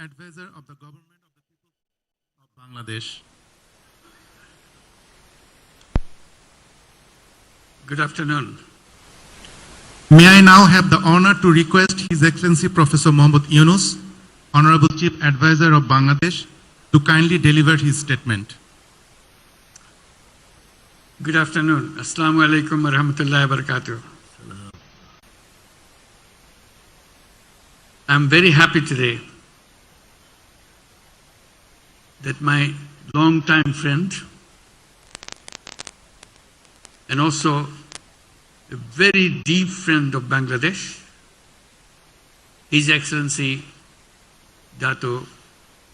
Advisor of the Government of the People of Bangladesh. Good afternoon. May I now have the honor to request His Excellency Professor Mohammad Yunus, Honorable Chief Advisor of Bangladesh, to kindly deliver his statement. Good afternoon. Assalamu alaikum wa rahmatullahi wa barakatuh. I'm very happy today that my long-time friend and also a very deep friend of Bangladesh, His Excellency Dato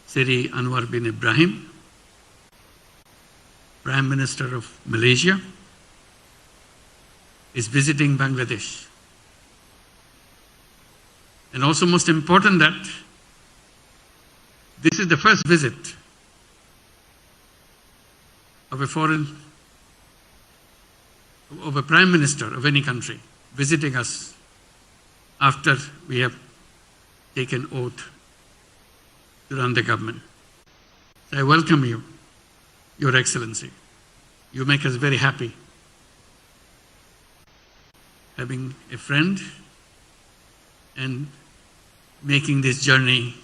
Seri Anwar bin Ibrahim, Prime Minister of Malaysia, is visiting Bangladesh. And also most important that this is the first visit of a Prime Minister of any country visiting us after we have taken oath to run the government. So I welcome you, Your Excellency. You make us very happy having a friend and making this journey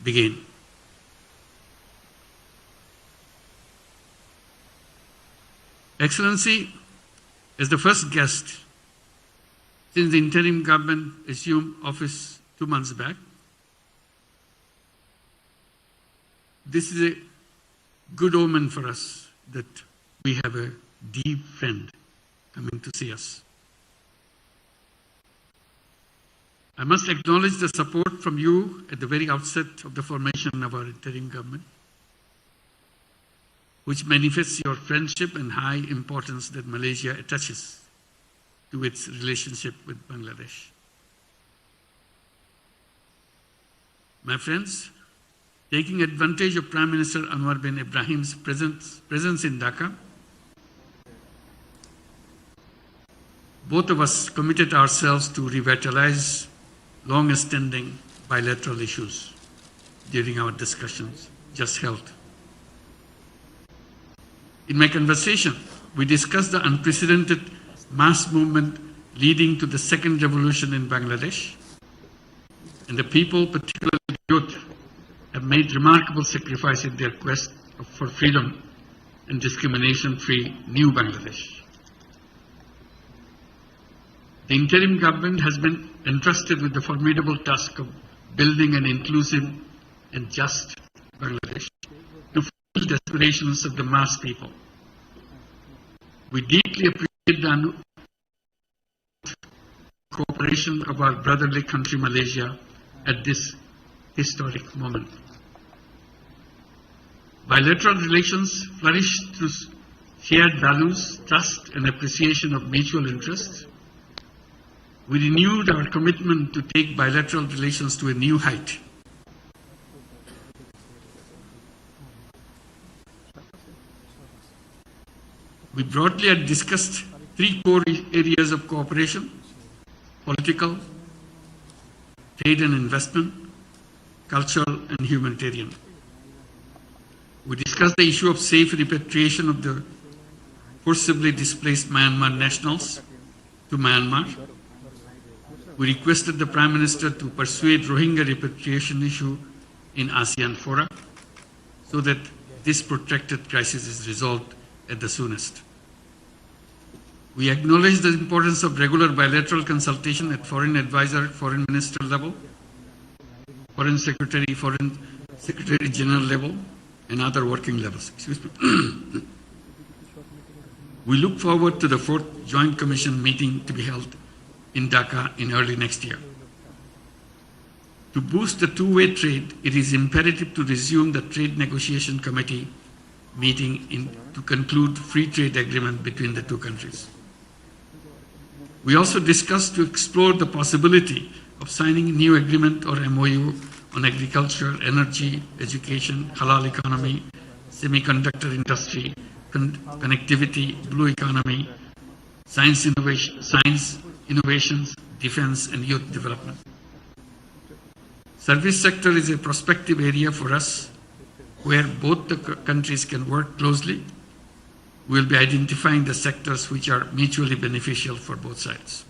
begin. Excellency, as the first guest since the interim government assumed office 2 months back, this is a good omen for us that we have a deep friend coming to see us. I must acknowledge the support from you at the very outset of the formation of our interim government, which manifests your friendship and high importance that Malaysia attaches to its relationship with Bangladesh. My friends, taking advantage of Prime Minister Anwar bin Ibrahim's presence in Dhaka, both of us committed ourselves to revitalize long-standing bilateral issues during our discussions just held. In my conversation, we discussed the unprecedented mass movement leading to the second revolution in Bangladesh, and the people, particularly youth, have made remarkable sacrifice in their quest for freedom and discrimination-free new Bangladesh. The interim government has been entrusted with the formidable task of building an inclusive and just Bangladesh to fulfill the aspirations of the mass people. We deeply appreciate the cooperation of our brotherly country Malaysia at this historic moment. Bilateral relations flourish through shared values, trust, and appreciation of mutual interests. We renewed our commitment to take bilateral relations to a new height. We broadly had discussed 3 core areas of cooperation: political, trade and investment, cultural and humanitarian. We discussed the issue of safe repatriation of the forcibly displaced Myanmar nationals to Myanmar. We requested the Prime Minister to persuade Rohingya repatriation issue in ASEAN fora so that this protracted crisis is resolved at the soonest. We acknowledge the importance of regular bilateral consultation at Foreign Advisor, Foreign Minister level, Foreign Secretary General level, and other working levels. Excuse me. We look forward to the 4th Joint Commission meeting to be held in Dhaka in early next year. To boost the two-way trade, it is imperative to resume the Trade Negotiation Committee meeting to conclude free trade agreement between the two countries. We also discussed to explore the possibility of signing a new agreement or MOU on agriculture, energy, education, halal economy, semiconductor industry, connectivity, blue economy, science innovations, defense, and youth development. Service sector is a prospective area for us where both the countries can work closely. We will be identifying the sectors which are mutually beneficial for both sides.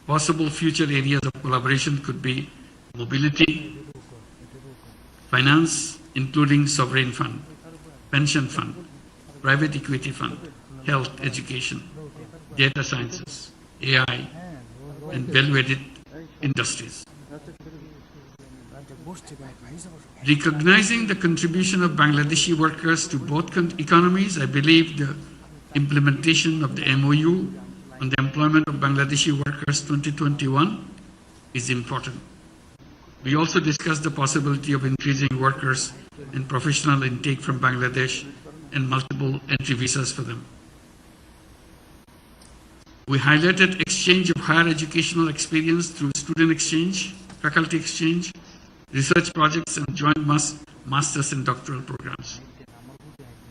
Possible future areas of collaboration could be mobility, finance, including sovereign fund, pension fund, private equity fund, health, education, data sciences, AI, and value-added industries. Recognizing the contribution of Bangladeshi workers to both economies, I believe the implementation of the MOU on the employment of Bangladeshi workers 2021 is important. We also discussed the possibility of increasing workers and professional intake from Bangladesh and multiple entry visas for them. We highlighted exchange of higher educational experience through student exchange, faculty exchange, research projects, and joint master's and doctoral programs.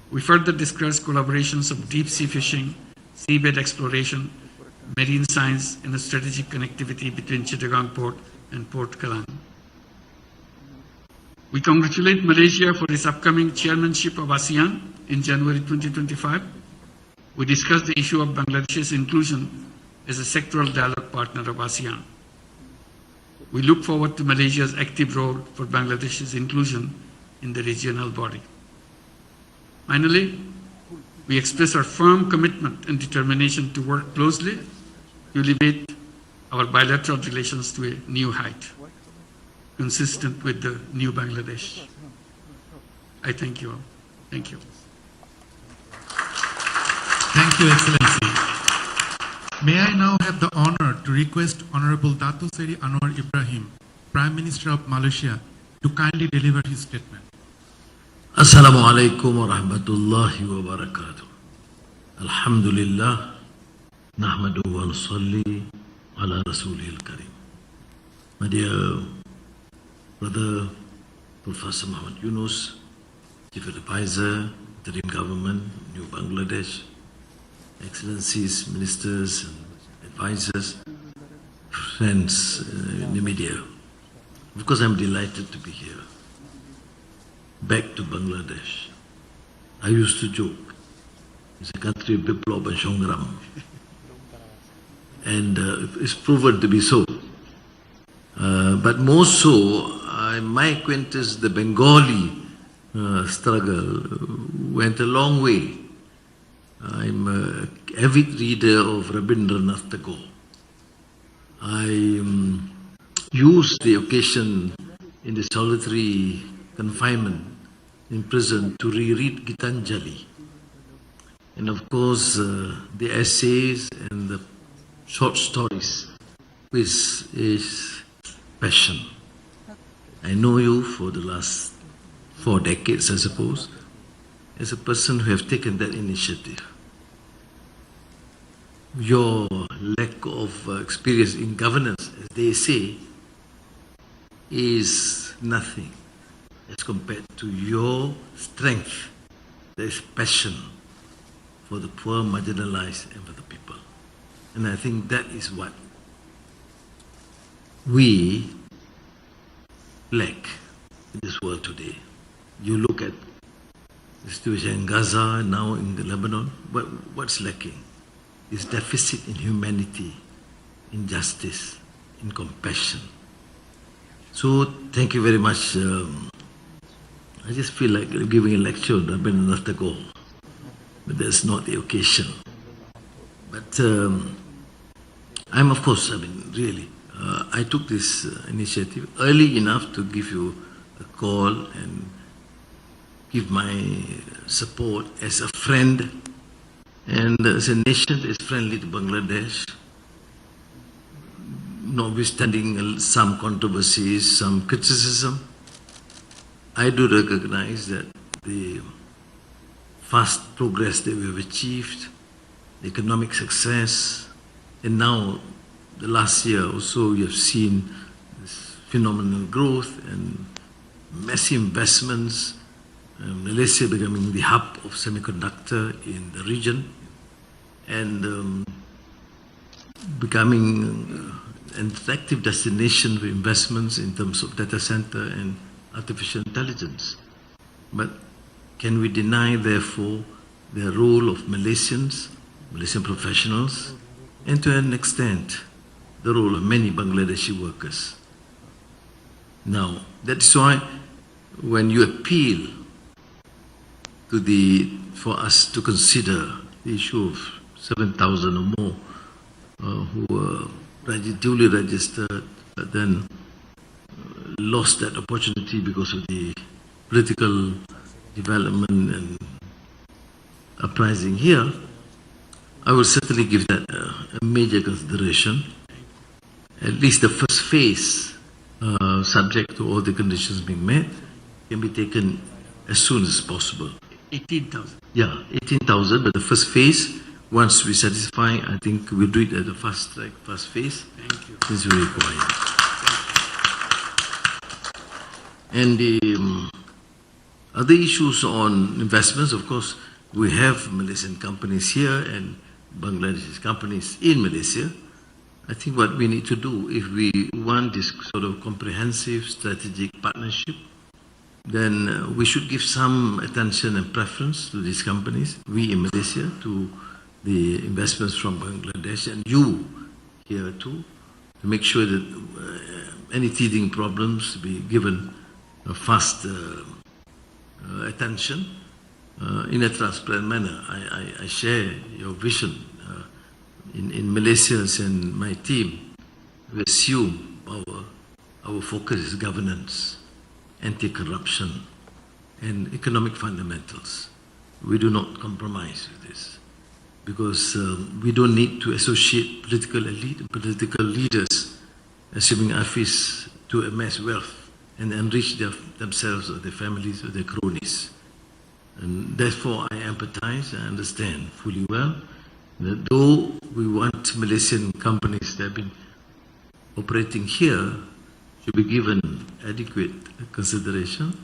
We further discussed collaborations of deep sea fishing, seabed exploration, marine science, and a strategic connectivity between Chittagong Port and Port Kalang. We congratulate Malaysia for its upcoming chairmanship of ASEAN in January 2025. We discussed the issue of Bangladesh's inclusion as a sectoral dialogue partner of ASEAN. We look forward to Malaysia's active role for Bangladesh's inclusion in the regional body. Finally, we express our firm commitment and determination to work closely to elevate our bilateral relations to a new height, consistent with the new Bangladesh. I thank you all. Thank you. Thank you, Excellency. May I now have the honor to request Honorable Dato Seri Anwar Ibrahim, Prime Minister of Malaysia, to kindly deliver his statement. Assalamu alaikum wa rahmatullahi wa barakatuh. Alhamdulillah, nahmadu wa nusalli ala rasulihil karim. My dear brother, Professor Muhammad Yunus, Chief Advisor, Interim Government, New Bangladesh, Excellencies, Ministers, and Advisors, friends in the media. Of course, I'm delighted to be here. Back to Bangladesh. I used to joke, it's a country of Biplab and Shongram. And it's proven to be so. But more so, my acquaintance, the Bengali struggle, went a long way. I'm an avid reader of Rabindranath Tagore. I used the occasion in the solitary confinement in prison to reread Gitanjali. And of course, the essays and the short stories, which is passion. I know you for the last 4 decades, I suppose, as a person who have taken that initiative. Your lack of experience in governance, as they say, is nothing as compared to your strength. There is passion for the poor, marginalized, and for the people. And I think that is what we lack in this world today. You look at the situation in Gaza, now in the Lebanon, what's lacking? Is deficit in humanity, in justice, in compassion. So thank you very much. I just feel like giving a lecture on Rabindranath Tagore, but that's not the occasion. But I'm, of course, really, I took this initiative early enough to give you a call and give my support as a friend and as a nation that is friendly to Bangladesh, notwithstanding some controversies, some criticism. I do recognize that the fast progress that we have achieved, the economic success, and now the last year or so you have seen this phenomenal growth and massive investments, Malaysia becoming the hub of semiconductor in the region and becoming an attractive destination for investments in terms of data center and artificial intelligence. But can we deny, therefore, the role of Malaysian professionals, and to an extent, the role of many Bangladeshi workers? Now, that's why when you appeal for us to consider the issue of 7,000 or more who were duly registered, but then lost that opportunity because of the political development and uprising here, I will certainly give that a major consideration. At least the first phase, subject to all the conditions being met, can be taken as soon as possible. 18,000. Yeah, 18,000, but the first phase, once we satisfy, I think we'll do it at the fast track, first phase. Thank you. Since we require. And the other issues on investments, of course, we have Malaysian companies here and Bangladeshi companies in Malaysia. I think what we need to do, if we want this sort of comprehensive strategic partnership, then we should give some attention and preference to these companies, we in Malaysia, to the investments from Bangladesh, and you here too, to make sure that any teething problems be given a fast attention in a transparent manner. I share your vision. In Malaysia and my team, we assume our focus is governance, anti-corruption, and economic fundamentals. We do not compromise with this because we don't need to associate political elite and political leaders assuming office to amass wealth and enrich themselves or their families or their cronies. And therefore, I empathize, I understand fully well that though we want Malaysian companies that have been operating here should be given adequate consideration,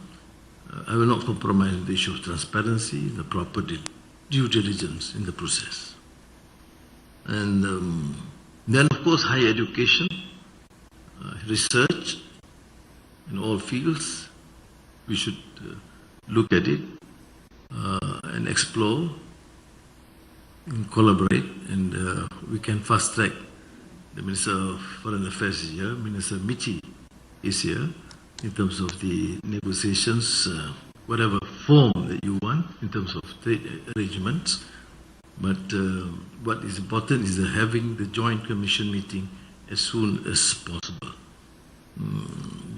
I will not compromise on the issue of transparency, the proper due diligence in the process. And then, of course, higher education, research in all fields, we should look at it and explore and collaborate, and we can fast track. The Minister of Foreign Affairs is here, Minister Michi is here, in terms of the negotiations, whatever form that you want in terms of trade arrangements. But what is important is having the joint commission meeting as soon as possible.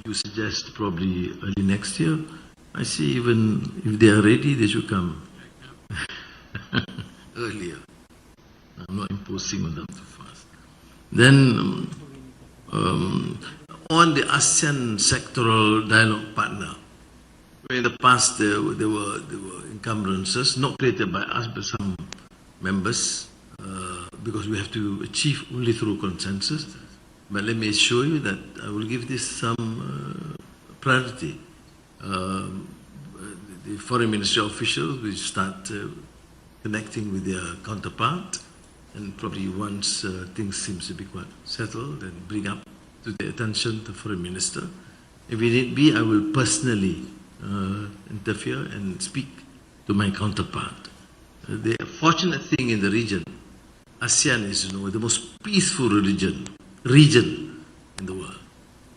You suggest probably early next year. I see even if they are ready, they should come earlier. I'm not imposing on them too fast. Then on the ASEAN sectoral dialogue partner, in the past there were encumbrances, not created by us but some members, because we have to achieve only through consensus. But let me assure you that I will give this some priority. The foreign ministry officials will start connecting with their counterpart, and probably once things seem to be quite settled, then bring up to the attention of the foreign minister. If it need be, I will personally interfere and speak to my counterpart. The fortunate thing in the region, ASEAN is, the most peaceful region in the world,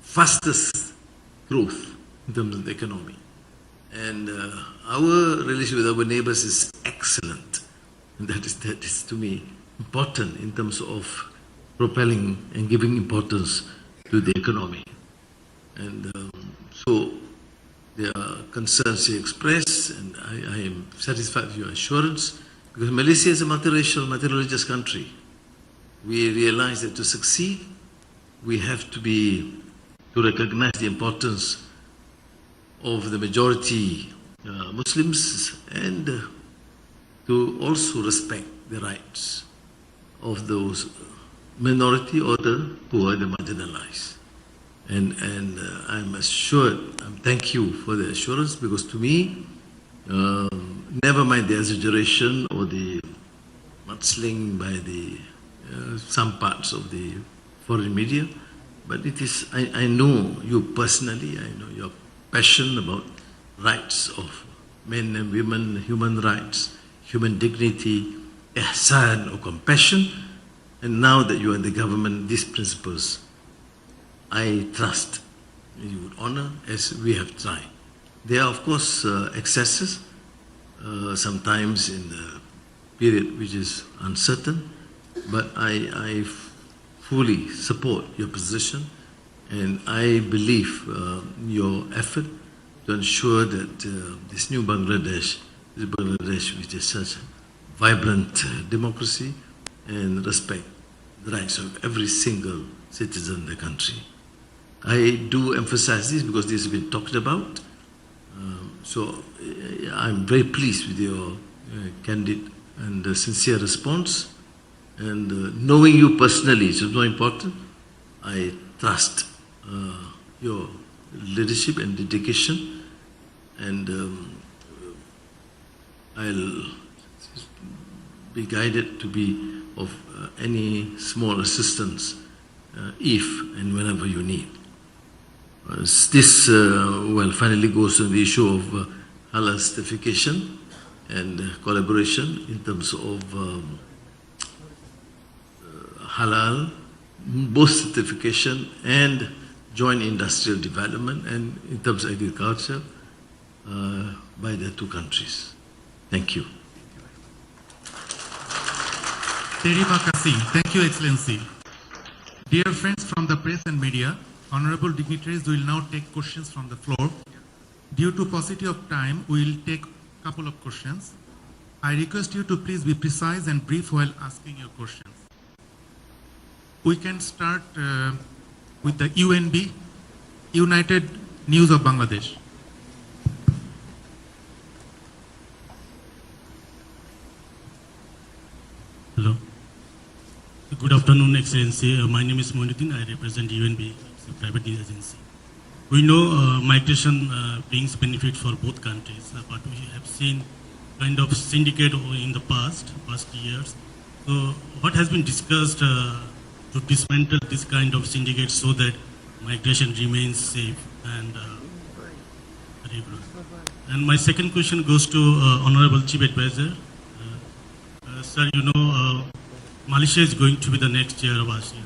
fastest growth in terms of the economy. And our relation with our neighbors is excellent. And that is to me important in terms of propelling and giving importance to the economy. And so there are concerns you express, and I am satisfied with your assurance, because Malaysia is a multiracial, multireligious country. We realize that to succeed, we have to recognize the importance of the majority Muslims, and to also respect the rights of those minority or the poor, the marginalized. And I'm assured, thank you for the assurance, because to me, never mind the exaggeration or the mudslinging by some parts of the foreign media, but it is, I know you personally, I know your passion about rights of men and women, human rights, human dignity, ihsan or compassion, and now that you are in the government, these principles, I trust you would honor as we have tried. There are, of course, excesses, sometimes in the period which is uncertain, but I fully support your position, and I believe your effort to ensure that this new Bangladesh which is such a vibrant democracy and respect the rights of every single citizen in the country. I do emphasize this because this has been talked about. So I'm very pleased with your candid and sincere response. And knowing you personally is more important. I trust your leadership and dedication, and I'll be guided to be of any small assistance if and whenever you need. This finally goes to the issue of halal certification and collaboration in terms of halal, both certification and joint industrial development, and in terms of agriculture by the two countries. Thank you. Terima kasih. Thank you, Excellency. Dear friends from the press and media, honorable dignitaries will now take questions from the floor. Due to paucity of time, we will take a couple of questions. I request you to please be precise and brief while asking your questions. We can start with the UNB, United News of Bangladesh. Hello. Good afternoon, Excellency. My name is Moinuddin. I represent UNB, it's a private news agency. We know migration brings benefit for both countries, but we have seen kind of syndicate in the past years. So what has been discussed to dismantle this kind of syndicate so that migration remains safe and regular? And my second question goes to Honorable Chief Advisor. Sir, you know, Malaysia is going to be the next chair of ASEAN,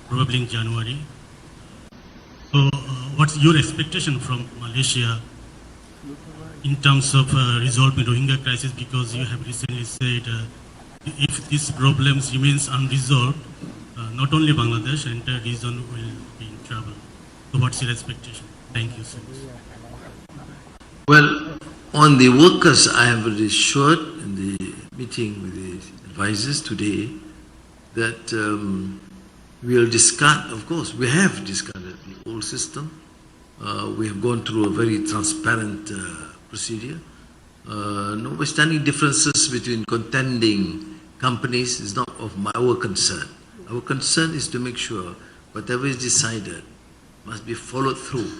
probably in January. So what's your expectation from Malaysia in terms of resolving Rohingya crisis? Because you have recently said if these problems remains unresolved, not only Bangladesh, entire region will be in trouble. So what's your expectation? Thank you so much. Well, on the workers, I have assured in the meeting with the advisors today that we'll discard, of course, we have discarded the old system. We have gone through a very transparent procedure. Notwithstanding differences between contending companies is not of our concern. Our concern is to make sure whatever is decided must be followed through.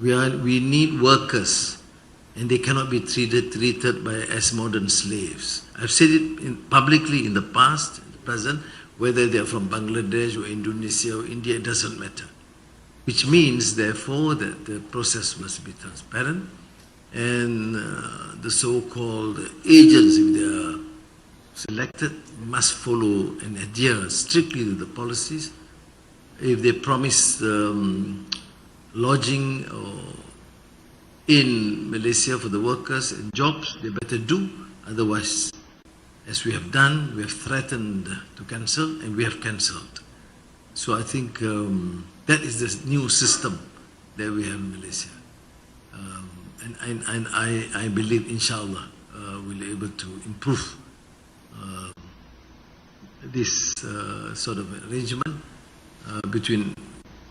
We need workers, and they cannot be treated as modern slaves. I've said it publicly in the past, in the present, whether they're from Bangladesh or Indonesia or India, it doesn't matter. Which means, therefore, that the process must be transparent, and the so-called agents, if they are selected, must follow and adhere strictly to the policies. If they promise lodging or in Malaysia for the workers and jobs, they better do. Otherwise, as we have done, we have threatened to cancel, and we have cancelled. So I think that is the new system that we have in Malaysia. And I believe, inshallah, we'll be able to improve this sort of arrangement between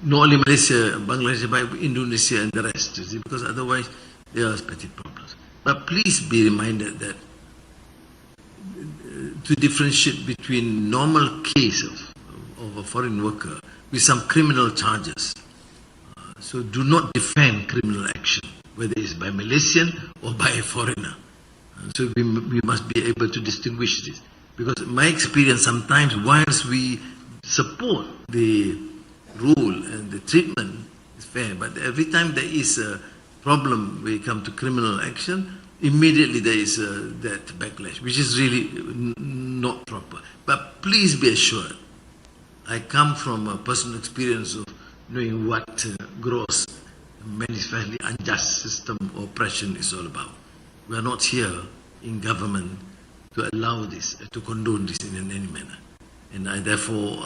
not only Malaysia, Bangladesh, but Indonesia and the rest, because otherwise there are petty problems. But please be reminded that to differentiate between normal case of a foreign worker with some criminal charges. So do not defend criminal action, whether it's by Malaysian or by a foreigner. So we must be able to distinguish this. Because in my experience, sometimes whilst we support the rule and the treatment is fair. But every time there is a problem when it comes to criminal action, immediately there is that backlash, which is really not proper. But please be assured, I come from a personal experience of knowing what gross, manifestly unjust system of oppression is all about. We are not here in government to allow this, to condone this in any manner. And I therefore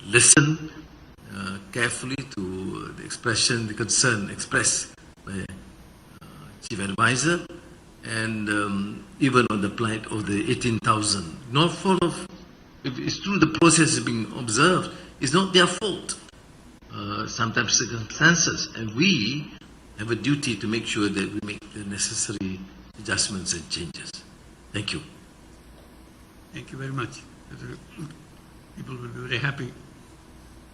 listen carefully to the expression, the concern expressed by Chief Advisor, and even on the plight of the 18,000. Not fault of, if it's true the process is being observed, it's not their fault. Sometimes circumstances, and we have a duty to make sure that we make the necessary adjustments and changes. Thank you. Thank you very much. People will be very happy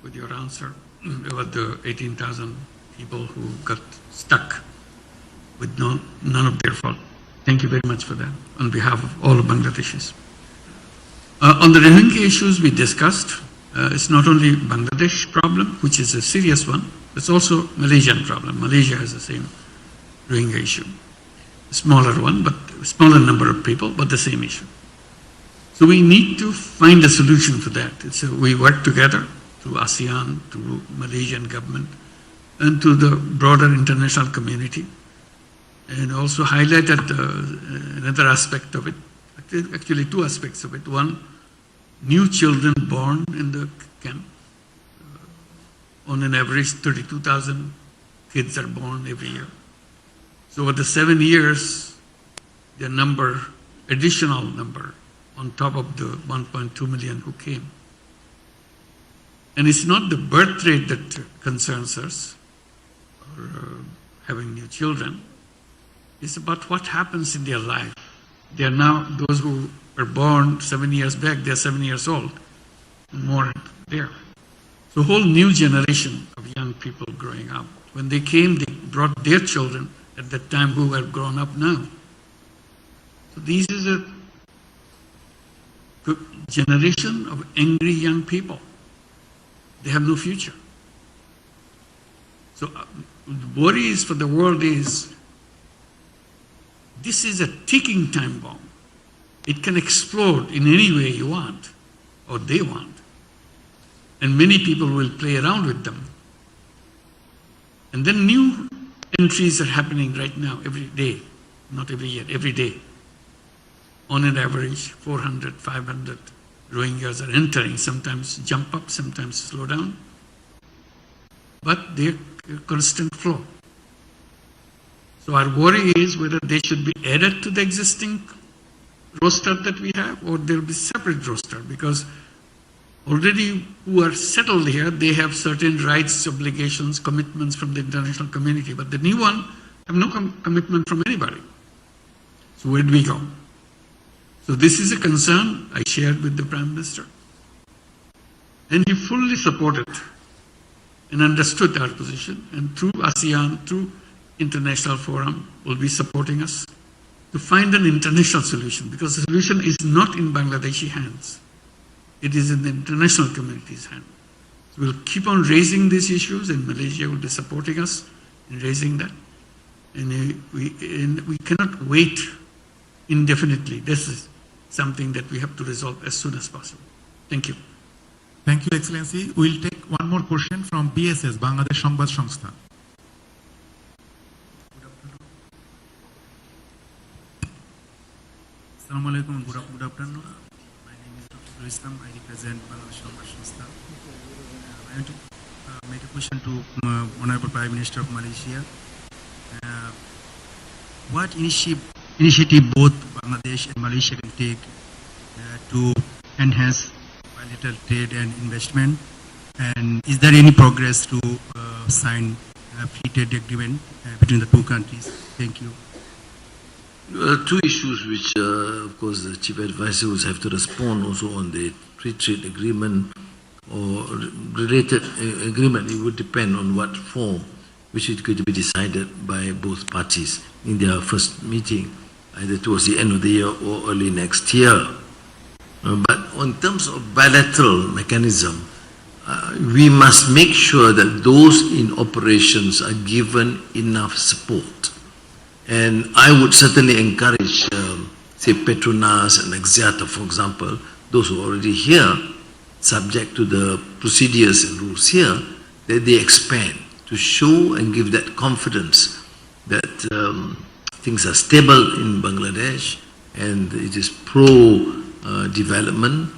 with your answer about the 18,000 people who got stuck with none of their fault. Thank you very much for that on behalf of all Bangladeshis. On the Rohingya issues we discussed, it's not only Bangladesh problem, which is a serious one, it's also Malaysian problem. Malaysia has the same Rohingya issue. A smaller one, but a smaller number of people, but the same issue. So we need to find a solution for that. We work together through ASEAN, through Malaysian government, and to the broader international community. And also highlighted another aspect of it, actually two aspects of it. One, new children born in the camp. On an average, 32,000 kids are born every year. So over the 7 years, the number, additional number, on top of the 1.2 million who came. And it's not the birth rate that concerns us, or having new children. It's about what happens in their life. They are now, those who were born 7 years back, they're 7 years old, more there. So a whole new generation of young people growing up. When they came, they brought their children at that time who have grown up now. So this is a generation of angry young people. They have no future. So the worries for the world is, this is a ticking time bomb. It can explode in any way you want, or they want. And many people will play around with them. And then new entries are happening right now, every day, not every year, every day. On an average, 400, 500 Rohingyas are entering, sometimes jump up, sometimes slow down. But they're a constant flow. So our worry is whether they should be added to the existing roster that we have, or there will be separate roster, because already who are settled here, they have certain rights, obligations, commitments from the international community, but the new one have no commitment from anybody. So where do we go? So this is a concern I shared with the Prime Minister, and he fully supported and understood our position, and through ASEAN, through International Forum, will be supporting us to find an international solution, because the solution is not in Bangladeshi hands. It is in the international community's hand. So we'll keep on raising these issues, and Malaysia will be supporting us in raising that. And we cannot wait indefinitely. This is something that we have to resolve as soon as possible. Thank you. Thank you, Excellency. We'll take one more question from BSS, Bangladesh Sangbad সংস্থা. Assalamu alaikum, good afternoon. My name is Dr. Islam. I represent Bangladesh Sangbad সংস্থা. I want to make a question to Honorable Prime Minister of Malaysia. What initiative both Bangladesh and Malaysia can take to enhance bilateral trade and investment? And is there any progress to sign a free trade agreement between the two countries? Thank you. Two issues which, of course, the Chief Advisor will have to respond also on the free trade agreement or related agreement. It would depend on what form, which is going to be decided by both parties in their first meeting, either towards the end of the year or early next year. But on terms of bilateral mechanism, we must make sure that those in operations are given enough support. And I would certainly encourage, say, Petronas and Axiata, for example, those who are already here, subject to the procedures and rules here, that they expand to show and give that confidence that things are stable in Bangladesh and it is pro-development.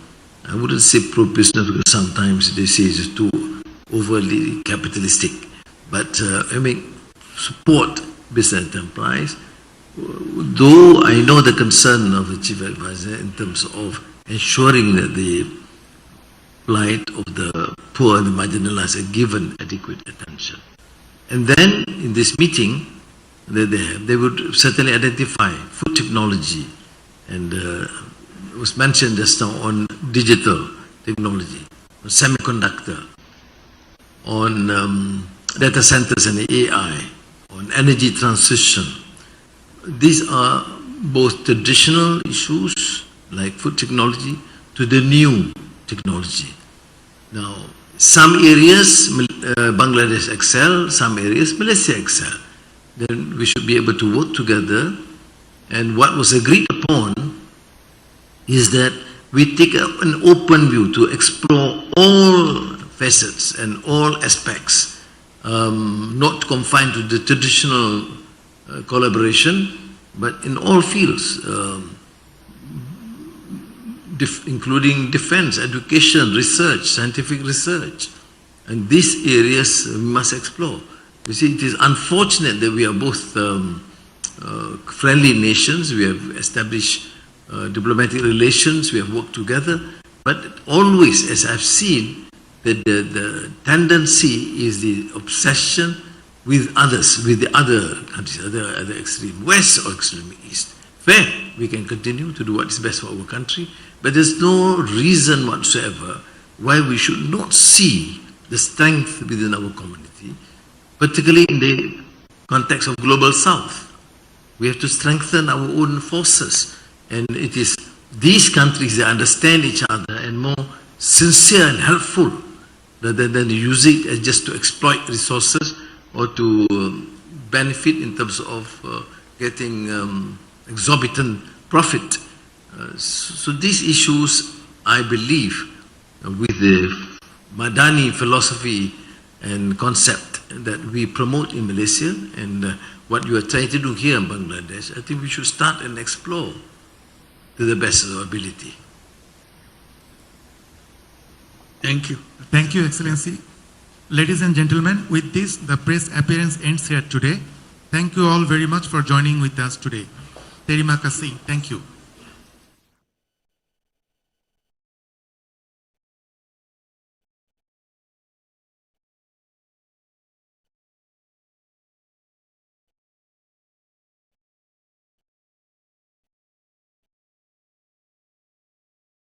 I wouldn't say pro-business because sometimes they say it's too overly capitalistic. But I mean, support business enterprise. Though I know the concern of the Chief Advisor in terms of ensuring that the plight of the poor and the marginalized are given adequate attention. And then in this meeting, they would certainly identify food technology, and it was mentioned just now on digital technology, on semiconductor, on data centers and AI, on energy transition. These are both traditional issues like food technology to the new technology. Now, some areas Bangladesh excel, some areas Malaysia excel. Then we should be able to work together. And what was agreed upon is that we take an open view to explore all facets and all aspects, not confined to the traditional collaboration, but in all fields, including defense, education, research, scientific research. And these areas we must explore. You see, it is unfortunate that we are both friendly nations. We have established diplomatic relations. We have worked together. But always, as I've seen, that the tendency is the obsession with others, with the other countries, other extreme west or extreme east. Fair, we can continue to do what is best for our country, but there's no reason whatsoever why we should not see the strength within our community, particularly in the context of global south. We have to strengthen our own forces, and it is these countries that understand each other and more sincere and helpful rather than use it as just to exploit resources or to benefit in terms of getting exorbitant profit. So these issues, I believe, with the Madani philosophy and concept that we promote in Malaysia and what you are trying to do here in Bangladesh, I think we should start and explore to the best of our ability. Thank you. Thank you, Excellency. Ladies and gentlemen, with this, the press appearance ends here today. Thank you all very much for joining with us today. Terima kasih. Thank you.